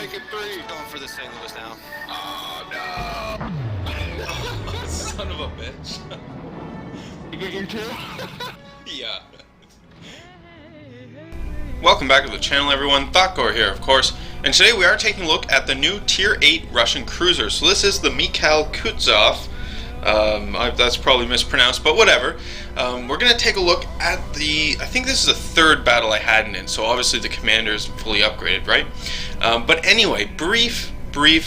taking three. Going for the St. Louis now. Oh no! Son of a bitch. You get your two? Yeah. Welcome back to the channel, everyone. Thotgor here, of course. And today we are taking a look at the new Tier 8 Russian cruiser. So this is the Mikhail Kutuzov. That's probably mispronounced, but whatever. We're going to take a look at I think this is the third battle I had in it, so obviously the commander is fully upgraded, right? But anyway, brief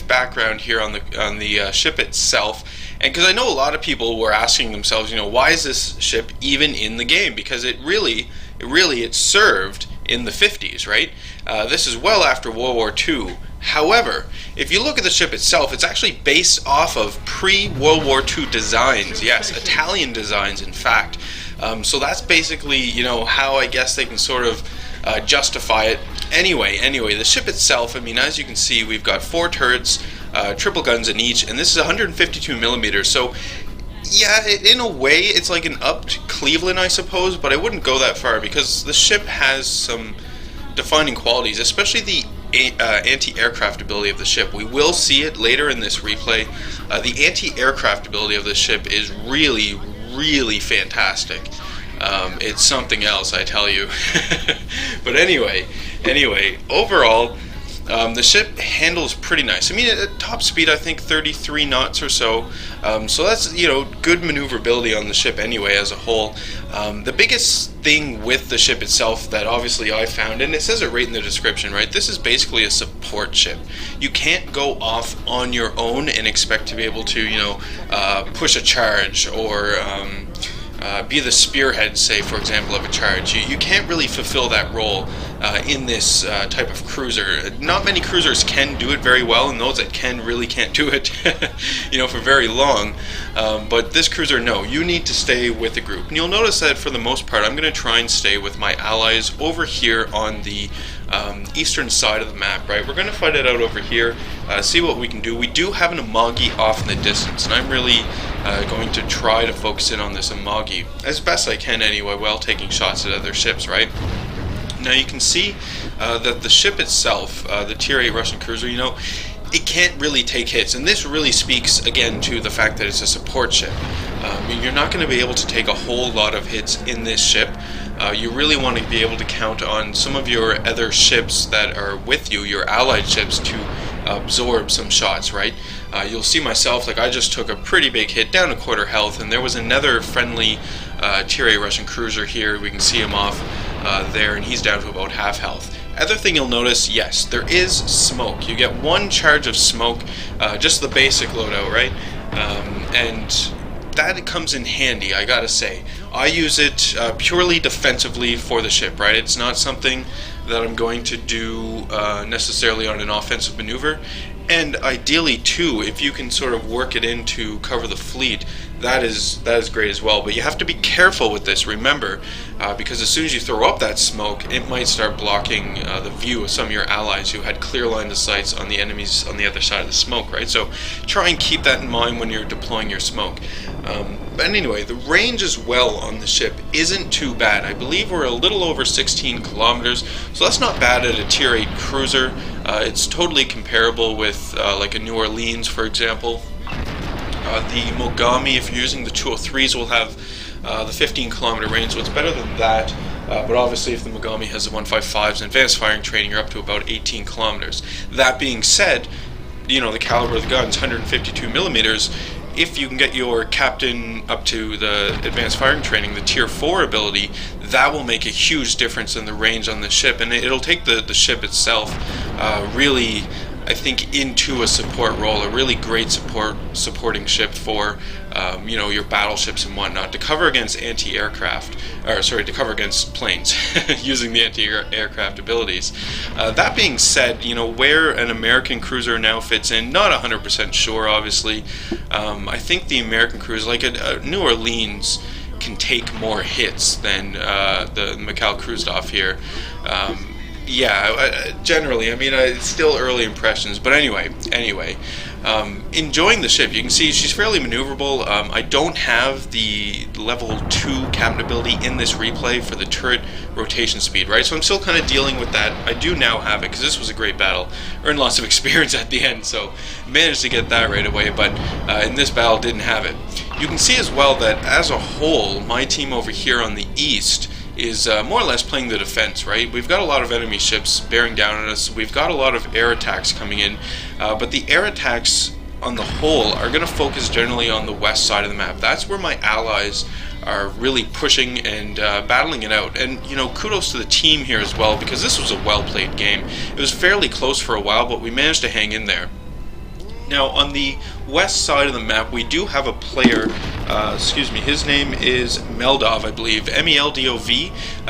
background here on the ship itself. And because I know a lot of people were asking themselves, why is this ship even in the game? Because it served in the 50s, right? This is well after World War II. However, if you look at the ship itself, it's actually based off of pre-World War II designs. Yes, Italian designs, in fact. So that's basically, how I guess they can sort of justify it. Anyway, the ship itself, as you can see, we've got 4 turrets, triple guns in each, and this is 152 millimeters. So, yeah, in a way, it's like an upped Cleveland, I suppose, but I wouldn't go that far because the ship has some defining qualities, especially the anti-aircraft ability of the ship. We will see it later in this replay. The anti-aircraft ability of the ship is really, really fantastic. It's something else, I tell you. But anyway, overall, the ship handles pretty nice. At top speed, I think 33 knots or so. So that's, good maneuverability on the ship anyway as a whole. The biggest thing with the ship itself that obviously I found, and it says it right in the description, right? This is basically a support ship. You can't go off on your own and expect to be able to, push a charge or be the spearhead, say, for example, of a charge. You can't really fulfill that role in this type of cruiser. Not many cruisers can do it very well, and those that can really can't do it, for very long. But this cruiser, no, you need to stay with the group. And you'll notice that for the most part, I'm going to try and stay with my allies over here on the eastern side of the map, right? We're going to fight it out over here, see what we can do. We do have an Amagi off in the distance, and I'm really going to try to focus in on this Amagi as best I can anyway, while taking shots at other ships, right? Now you can see that the ship itself, the Tier 8 Russian cruiser, it can't really take hits, and this really speaks again to the fact that it's a support ship. You're not going to be able to take a whole lot of hits in this ship. You really want to be able to count on some of your other ships that are with you, your allied ships, to absorb some shots, right? You'll see myself, I just took a pretty big hit, down to quarter health, and there was another friendly Tier 8 Russian cruiser here. We can see him off there, and he's down to about half health. Other thing you'll notice, yes, there is smoke. You get 1 charge of smoke, just the basic loadout, right? And that comes in handy, I gotta say. I use it purely defensively for the ship, right? It's not something that I'm going to do necessarily on an offensive maneuver. And ideally, too, if you can sort of work it in to cover the fleet, that is great as well. But you have to be careful with this, remember, because as soon as you throw up that smoke, it might start blocking the view of some of your allies who had clear line of sights on the enemies on the other side of the smoke, right? So try and keep that in mind when you're deploying your smoke. But anyway, the range as well on the ship isn't too bad. I believe we're a little over 16 kilometers, so that's not bad at a Tier 8 cruiser. It's totally comparable with like a New Orleans, for example. The Mogami, if you're using the 203s, will have the 15 kilometer range, so it's better than that. But obviously, if the Mogami has the 155s and advanced firing training, you're up to about 18 kilometers. That being said, the caliber of the guns, 152 millimeters. If you can get your captain up to the advanced firing training, the Tier 4 ability, that will make a huge difference in the range on the ship, and it'll take the ship itself really, I think, into a support role, a really great supporting ship for your battleships and whatnot, to cover against to cover against planes using the anti-aircraft abilities. That being said, where an American cruiser now fits in, not 100% sure, obviously. I think the American cruiser, like a New Orleans, can take more hits than the Mikhail Kutuzov here. Yeah, generally, it's still early impressions, but anyway, Enjoying the ship. You can see she's fairly maneuverable. I don't have the level 2 captain ability in this replay for the turret rotation speed, right? So I'm still kind of dealing with that. I do now have it because this was a great battle. Earned lots of experience at the end, so managed to get that right away, but in this battle didn't have it. You can see as well that as a whole, my team over here on the east is more or less playing the defense, right? We've got a lot of enemy ships bearing down on us. We've got a lot of air attacks coming in, but the air attacks on the whole are going to focus generally on the west side of the map. That's where my allies are really pushing and battling it out. And, you know, kudos to the team here as well, because this was a well-played game. It was fairly close for a while, but we managed to hang in there. Now, on the west side of the map, we do have a player, his name is Meldov, I believe, Meldov.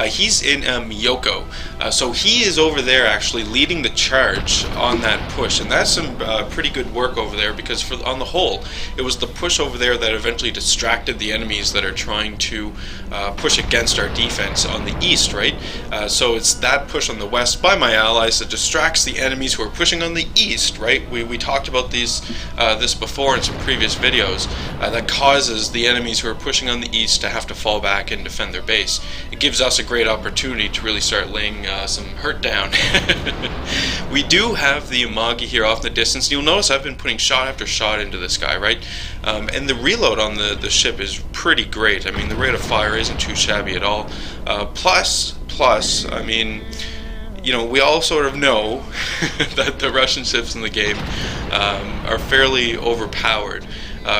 He's in Miyoko. So he is over there actually leading the charge on that push, and that's some pretty good work over there, because on the whole, it was the push over there that eventually distracted the enemies that are trying to push against our defense on the east, right? So it's that push on the west by my allies that distracts the enemies who are pushing on the east, right? We talked about this before in some previous videos, that causes the enemies who are pushing on the east to have to fall back and defend their base. It gives us a great opportunity to really start laying some hurt down. We do have the Amagi here off in the distance. You'll notice I've been putting shot after shot into this guy, right? And the reload on the ship is pretty great. I mean, the rate of fire isn't too shabby at all. Plus, I mean, you know, we all sort of know that the Russian ships in the game are fairly overpowered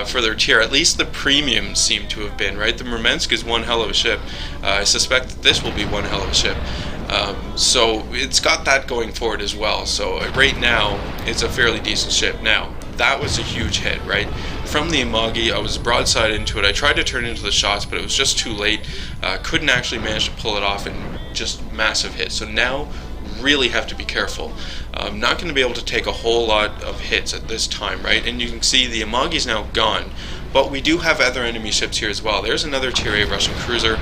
for their tier. At least the premiums seem to have been, right? The Murmansk is one hell of a ship. I suspect that this will be one hell of a ship. So it's got that going for it as well. So right now, it's a fairly decent ship. Now, that was a huge hit, right? From the Amagi, I was broadside into it. I tried to turn into the shots, but it was just too late. Couldn't actually manage to pull it off, and just massive hit. So now, really have to be careful. I'm not going to be able to take a whole lot of hits at this time, right? And you can see the Amagi's now gone, but we do have other enemy ships here as well. There's another Tier 8 Russian cruiser.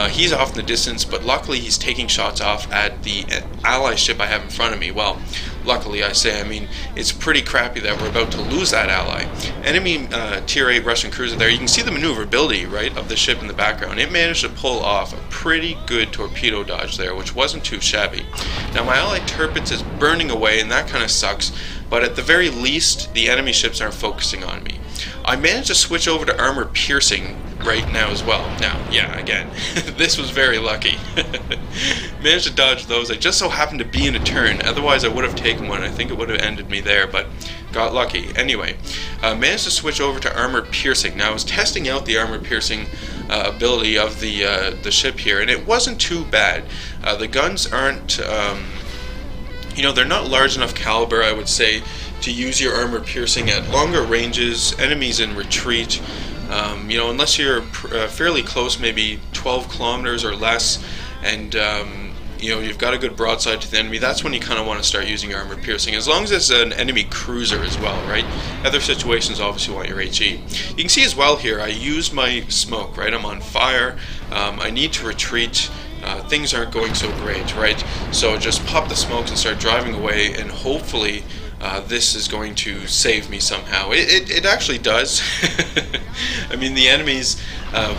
He's off in the distance, but luckily he's taking shots off at the ally ship I have in front of me. Well, luckily I say, I mean, it's pretty crappy that we're about to lose that ally. Enemy Tier 8 Russian cruiser there. You can see the maneuverability, right, of the ship in the background. It managed to pull off a pretty good torpedo dodge there, which wasn't too shabby. Now my ally Tirpitz is burning away, and that kind of sucks, but at the very least, the enemy ships aren't focusing on me. I managed to switch over to armor piercing right now as well. Now, yeah, again, this was very lucky. Managed to dodge those. I just so happened to be in a turn, otherwise I would have taken one. I think it would have ended me there, but got lucky. Anyway, managed to switch over to armor piercing. Now I was testing out the armor piercing ability of the ship here, and it wasn't too bad. The guns aren't, you know, they're not large enough caliber, I would say, to use your armor piercing at longer ranges, enemies in retreat. You know, unless you're fairly close, maybe 12 kilometers or less, and you know, you've got a good broadside to the enemy, that's when you kind of want to start using your armor piercing, as long as it's an enemy cruiser as well, right? Other situations obviously want your HE. You can see as well here, I used my smoke, right? I'm on fire, I need to retreat, things aren't going so great, right? So just pop the smokes and start driving away, and hopefully this is going to save me somehow. It actually does. I mean, the enemies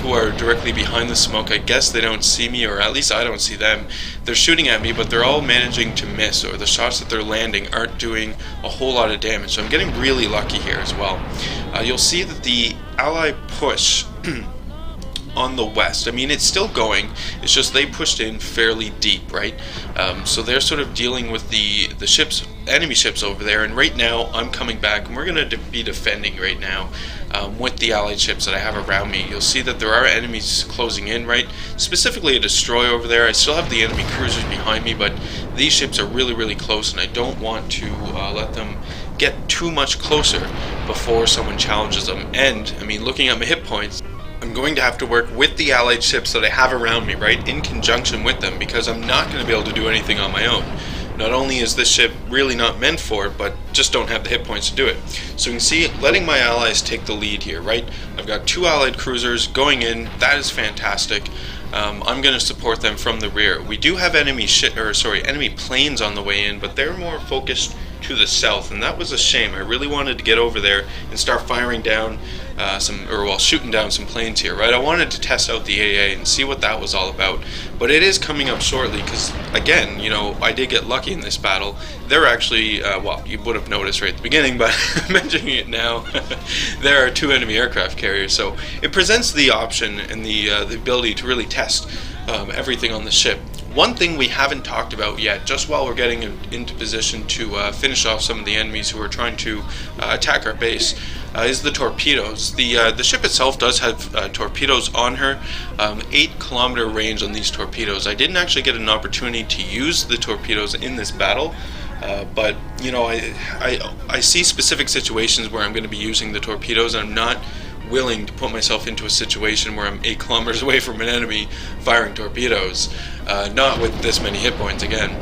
who are directly behind the smoke, I guess they don't see me, or at least I don't see them. They're shooting at me, but they're all managing to miss, or the shots that they're landing aren't doing a whole lot of damage. So I'm getting really lucky here as well. You'll see that the ally push on the west, I mean, it's still going, it's just they pushed in fairly deep, right? So they're sort of dealing with the ships, enemy ships over there, and right now I'm coming back, and we're going to be defending right now with the allied ships that I have around me. You'll see that there are enemies closing in, right? Specifically a destroyer over there. I still have the enemy cruisers behind me, but these ships are really, really close, and I don't want to let them get too much closer before someone challenges them. And, I mean, looking at my hit points, I'm going to have to work with the allied ships that I have around me, right, in conjunction with them, because I'm not going to be able to do anything on my own. Not only is this ship really not meant for it, but just don't have the hit points to do it. So you can see, letting my allies take the lead here, right? I've got 2 allied cruisers going in. That is fantastic. I'm going to support them from the rear. We do have enemy planes on the way in, but they're more focused to the south, and that was a shame. I really wanted to get over there and start firing down shooting down some planes here, right? I wanted to test out the AA and see what that was all about, but it is coming up shortly because, again, I did get lucky in this battle. They're actually, you would have noticed right at the beginning, but mentioning it now, there are 2 enemy aircraft carriers, so it presents the option and the ability to really test everything on the ship. One thing we haven't talked about yet, just while we're getting into position to finish off some of the enemies who are trying to attack our base, is the torpedoes. The ship itself does have torpedoes on her, 8-kilometer range on these torpedoes. I didn't actually get an opportunity to use the torpedoes in this battle, but I see specific situations where I'm going to be using the torpedoes, and I'm not willing to put myself into a situation where I'm 8 kilometers away from an enemy firing torpedoes, not with this many hit points again.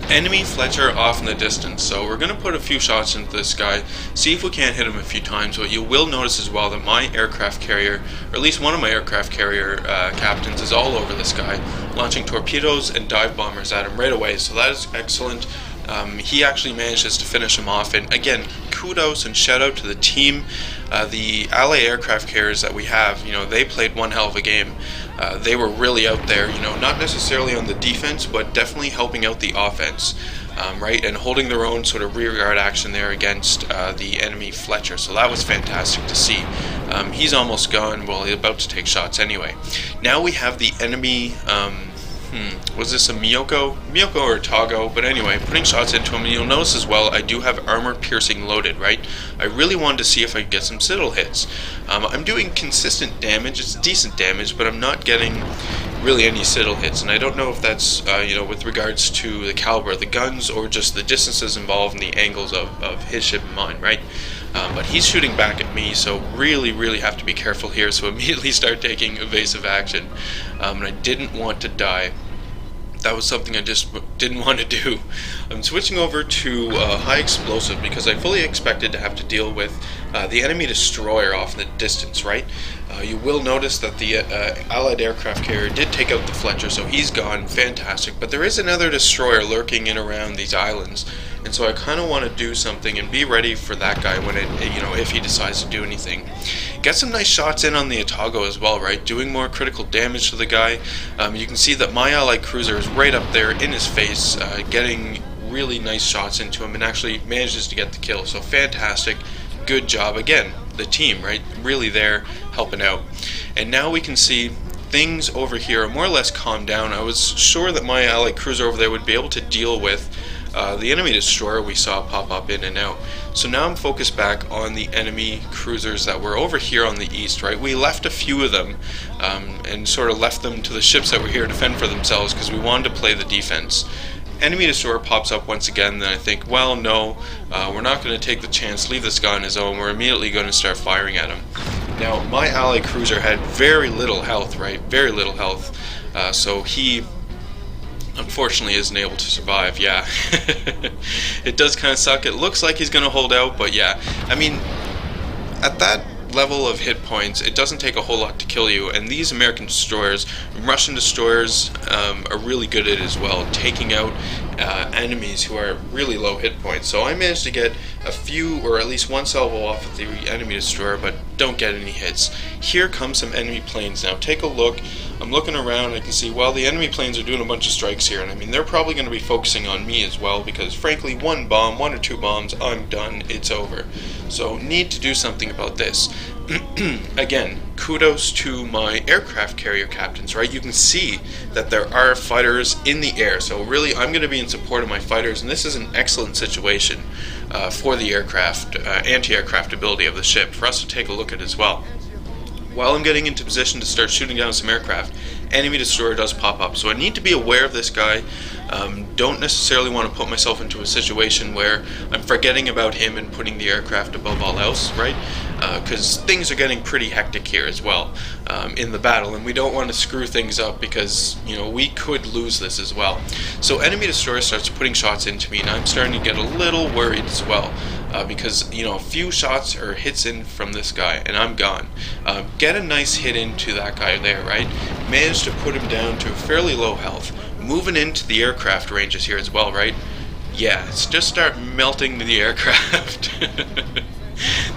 Enemy Fletcher off in the distance, so we're going to put a few shots into this guy, see if we can't hit him a few times, but you will notice as well that my aircraft carrier, or at least one of my aircraft carrier captains, is all over this guy, launching torpedoes and dive bombers at him right away, so that is excellent. He actually manages to finish him off, and again, kudos and shout out to the team. The ally aircraft carriers that we have, they played one hell of a game. They were really out there, not necessarily on the defense, but definitely helping out the offense, right, and holding their own sort of rear guard action there against the enemy Fletcher. So that was fantastic to see. He's almost gone. Well, he's about to take shots anyway. Now we have the enemy. Was this a Miyoko or a Thotgor? But anyway, putting shots into him, and you'll notice as well, I do have armor piercing loaded, right? I really wanted to see if I could get some citadel hits. I'm doing consistent damage, it's decent damage, but I'm not getting really any citadel hits, and I don't know if that's, with regards to the caliber of the guns or just the distances involved and the angles of his ship and mine, right? But he's shooting back at me, so really have to be careful here, so immediately start taking evasive action. And I didn't want to die. That was something I just didn't want to do. I'm switching over to high explosive because I fully expected to have to deal with the enemy destroyer off in the distance, right? You will notice that the Allied aircraft carrier did take out the Fletcher, so he's gone, fantastic. But there is another destroyer lurking in around these islands, and so I kind of want to do something and be ready for that guy when if he decides to do anything. Get some nice shots in on the Thotgor as well, right? Doing more critical damage to the guy. You can see that my Allied cruiser is right up there in his face, getting really nice shots into him, and actually manages to get the kill. So fantastic, good job again. The team, right, really there helping out. And now we can see things over here are more or less calmed down. I was sure that my Allied cruiser over there would be able to deal with the enemy destroyer we saw pop up in and out. So now I'm focused back on the enemy cruisers that were over here on the east, right? We left a few of them and sort of left them to the ships that were here to fend for themselves because we wanted to play the defense. Enemy destroyer pops up once again, then I think, well, no, we're not going to take the chance, leave this guy on his own, we're immediately going to start firing at him. Now, my Allied cruiser had very little health, right, very little health, so he unfortunately isn't able to survive, yeah. It does kind of suck. It looks like he's going to hold out, but yeah, I mean, at that level of hit points, it doesn't take a whole lot to kill you, and these American destroyers, Russian destroyers, are really good at it as well, taking out enemies who are really low hit points. So I managed to get a few, or at least one salvo off of the enemy destroyer, but don't get any hits. Here come some enemy planes. Now take a look. I'm looking around and I can see, well, the enemy planes are doing a bunch of strikes here, and I mean, they're probably going to be focusing on me as well, because frankly, one or two bombs, I'm done, it's over. So need to do something about this. Again, kudos to my aircraft carrier captains, right? You can see that there are fighters in the air, so really I'm going to be in support of my fighters, and this is an excellent situation for the aircraft, anti-aircraft ability of the ship for us to take a look at as well. While I'm getting into position to start shooting down some aircraft, enemy destroyer does pop up, so I need to be aware of this guy. Don't necessarily want to put myself into a situation where I'm forgetting about him and putting the aircraft above all else, right? Because things are getting pretty hectic here as well in the battle, and we don't want to screw things up because, we could lose this as well. So enemy destroyer starts putting shots into me, and I'm starting to get a little worried as well. Because, a few shots or hits in from this guy, and I'm gone. Get a nice hit into that guy there, right? Manage to put him down to a fairly low health. Moving into the aircraft ranges here as well, right? yeah, just start melting the aircraft.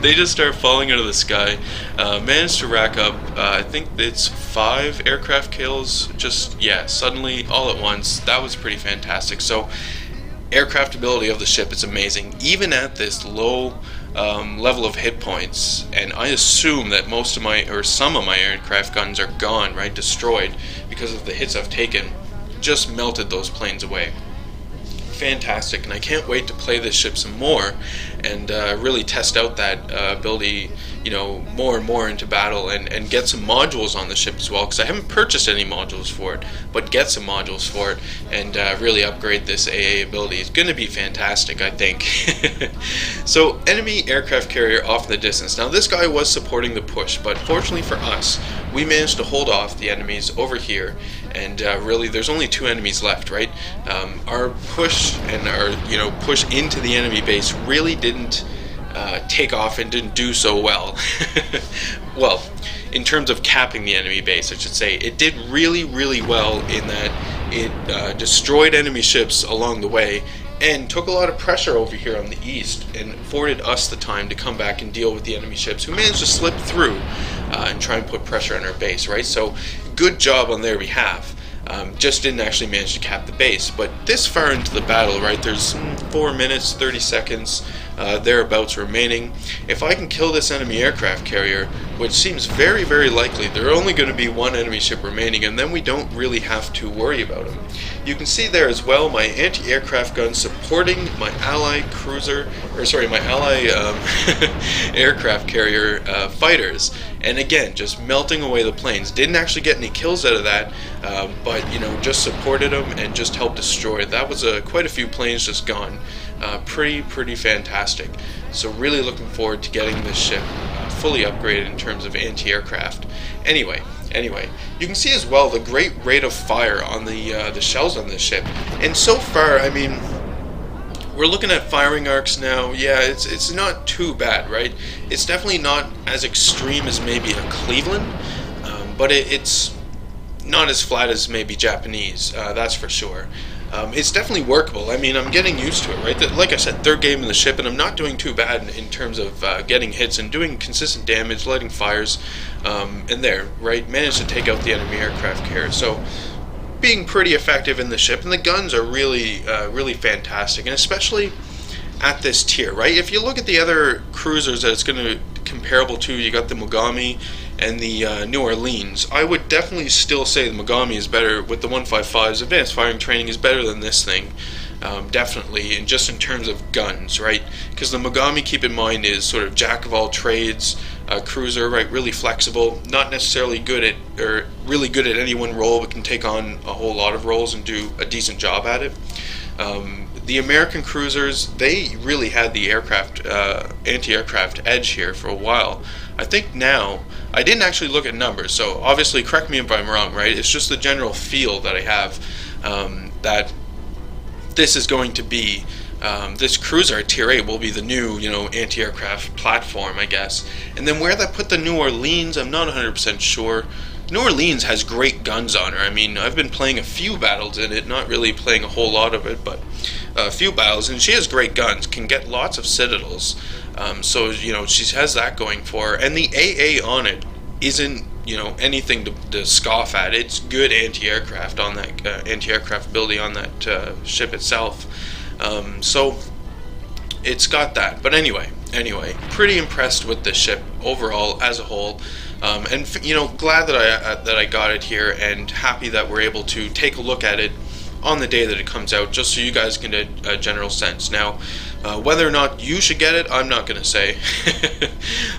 They just start falling out of the sky. Managed to rack up, I think it's 5 aircraft kills, just, yeah, suddenly, all at once. That was pretty fantastic. So, aircraft ability of the ship is amazing, even at this low level of hit points. And I assume that most of my, or some of my aircraft guns are gone, right, destroyed, because of the hits I've taken. Just melted those planes away. Fantastic, and I can't wait to play this ship some more and really test out that ability, you know, more and more into battle, and get some modules on the ship as well, because I haven't purchased any modules for it, but get some modules for it and really upgrade this AA ability. It's going to be fantastic, I think. So, enemy aircraft carrier off in the distance. Now, this guy was supporting the push, but fortunately for us, we managed to hold off the enemies over here, and really there's only 2 enemies left, right? Our push and our, you know, push into the enemy base really didn't take off and didn't do so well. Well, in terms of capping the enemy base, I should say, it did really, really well in that it destroyed enemy ships along the way and took a lot of pressure over here on the east and afforded us the time to come back and deal with the enemy ships who managed to slip through and try and put pressure on our base, right? So good job on their behalf. Just didn't actually manage to cap the base. But this far into the battle, right, there's 4 minutes, 30 seconds, thereabouts remaining. If I can kill this enemy aircraft carrier, which seems very, very likely, there are only going to be 1 enemy ship remaining, and then we don't really have to worry about them. You can see there as well my anti-aircraft gun supporting my ally cruiser, or sorry, my ally aircraft carrier fighters. And again, just melting away the planes. Didn't actually get any kills out of that, but you know, just supported them and just helped destroy. That was quite a few planes just gone. Pretty fantastic. So really looking forward to getting this ship fully upgraded in terms of anti-aircraft. Anyway, you can see as well the great rate of fire on the shells on this ship. And so far, I mean, we're looking at firing arcs now. Yeah, it's not too bad, right? It's definitely not as extreme as maybe a Cleveland, but it's not as flat as maybe Japanese, that's for sure. It's definitely workable. I mean, I'm getting used to it, right? Like I said, 3rd game in the ship, and I'm not doing too bad in terms of getting hits and doing consistent damage, lighting fires, and there, right? Managed to take out the enemy aircraft carrier. So, being pretty effective in the ship, and the guns are really, really fantastic, and especially at this tier, right? If you look at the other cruisers that it's going to comparable to, you got the Mogami and the New Orleans. I would definitely still say the Mogami is better with the 155's advanced firing training is better than this thing, definitely, and just in terms of guns, right? Because the Mogami, keep in mind, is sort of jack of all trades cruiser, right? Really flexible, not necessarily good at, or really good at any one role, but can take on a whole lot of roles and do a decent job at it. The American cruisers, they really had the aircraft, anti-aircraft edge here for a while. I think now, I didn't actually look at numbers, so obviously correct me if I'm wrong, right? It's just the general feel that I have, that this is going to be, this cruiser at Tier 8 will be the new, you know, anti-aircraft platform, I guess. And then where that put the New Orleans, I'm not 100% sure. New Orleans has great guns on her. I mean, I've been playing a few battles in it, not really playing a whole lot of it, but a few battles, and she has great guns, can get lots of citadels. So, you know, she has that going for her. And the AA on it isn't, you know, anything to scoff at. It's good anti-aircraft on that, anti-aircraft ability on that ship itself. So, it's got that. But anyway, pretty impressed with this ship overall as a whole. And you know, glad that I got it here, and happy that we're able to take a look at it on the day that it comes out, just so you guys can get a general sense. Now, whether or not you should get it, I'm not going to say.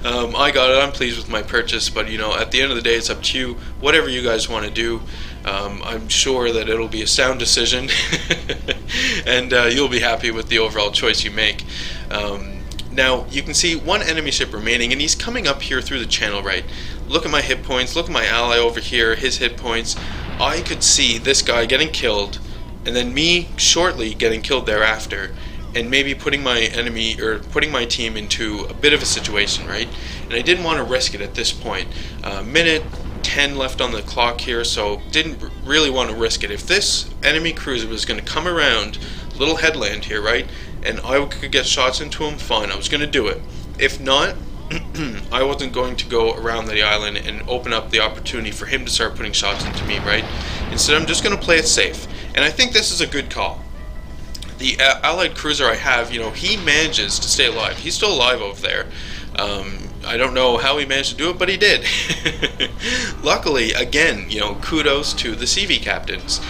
I got it, I'm pleased with my purchase, but you know, at the end of the day, it's up to you. Whatever you guys want to do, I'm sure that it'll be a sound decision, and you'll be happy with the overall choice you make. Now, you can see 1 enemy ship remaining, and he's coming up here through the channel, right? Look at my hit points, look at my ally over here, his hit points. I could see this guy getting killed, and then me shortly getting killed thereafter, and maybe putting my enemy, or putting my team into a bit of a situation, right? And I didn't want to risk it at this point. Minute 10 left on the clock here, so didn't really want to risk it. If this enemy cruiser was going to come around little headland here, right? And I could get shots into him, fine, I was going to do it. If not, I wasn't going to go around the island and open up the opportunity for him to start putting shots into me, right? Instead, I'm just going to play it safe. And I think this is a good call. The Allied cruiser I have, he manages to stay alive. He's still alive over there. I don't know how he managed to do it, but he did. Luckily, again, kudos to the CV captains.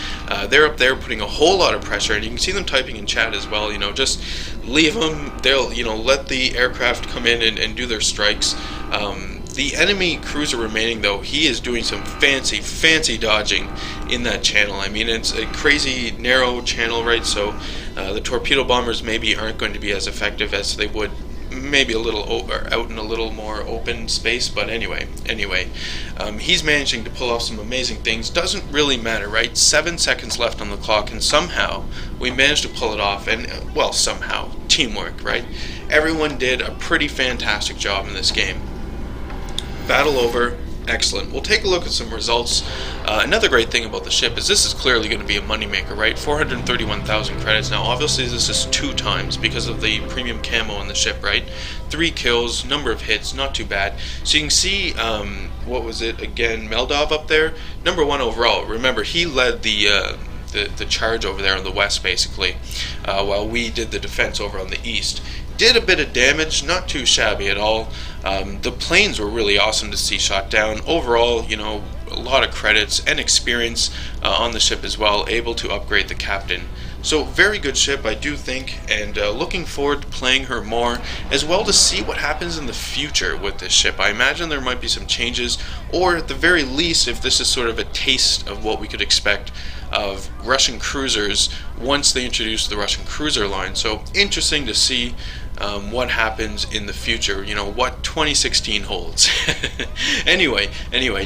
They're up there putting a whole lot of pressure, and you can see them typing in chat as well. Just leave them. They'll, let the aircraft come in and do their strikes. The enemy cruiser remaining, though, he is doing some fancy dodging in that channel. I mean, it's a crazy narrow channel, right? So the torpedo bombers maybe aren't going to be as effective as they would maybe a little out in a little more open space, but anyway, he's managing to pull off some amazing things. Doesn't really matter, right? 7 seconds left on the clock, and somehow we managed to pull it off. And well, somehow, teamwork, right? Everyone did a pretty fantastic job in this game. Battle over. Excellent. We'll take a look at some results. Another great thing about the ship is this is clearly going to be a moneymaker, right? 431,000 credits. Now, obviously, this is 2 times because of the premium camo on the ship, right? 3 kills, number of hits, not too bad. So you can see, what was it again? Meldov up there, number 1 overall. Remember, he led the charge over there on the west, basically, while we did the defense over on the east. Did a bit of damage, not too shabby at all. The planes were really awesome to see shot down. Overall, a lot of credits and experience on the ship as well, able to upgrade the captain. So very good ship, I do think, and looking forward to playing her more, as well to see what happens in the future with this ship. I imagine there might be some changes, or at the very least, if this is sort of a taste of what we could expect of Russian cruisers once they introduce the Russian cruiser line. So interesting to see what happens in the future, what 2016 holds. Anyway,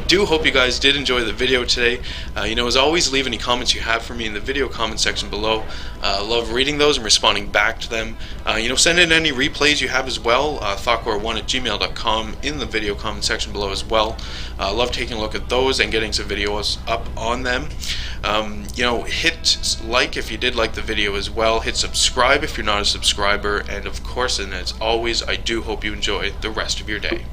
do hope you guys did enjoy the video today. As always, leave any comments you have for me in the video comment section below. Love reading those and responding back to them. Send in any replays you have as well, thotgor1@gmail.com, in the video comment section below as well. Love taking a look at those and getting some videos up on them. Hit like if you did like the video as well. Hit subscribe if you're not a subscriber, and of course, and as always, I do hope you enjoy the rest of your day.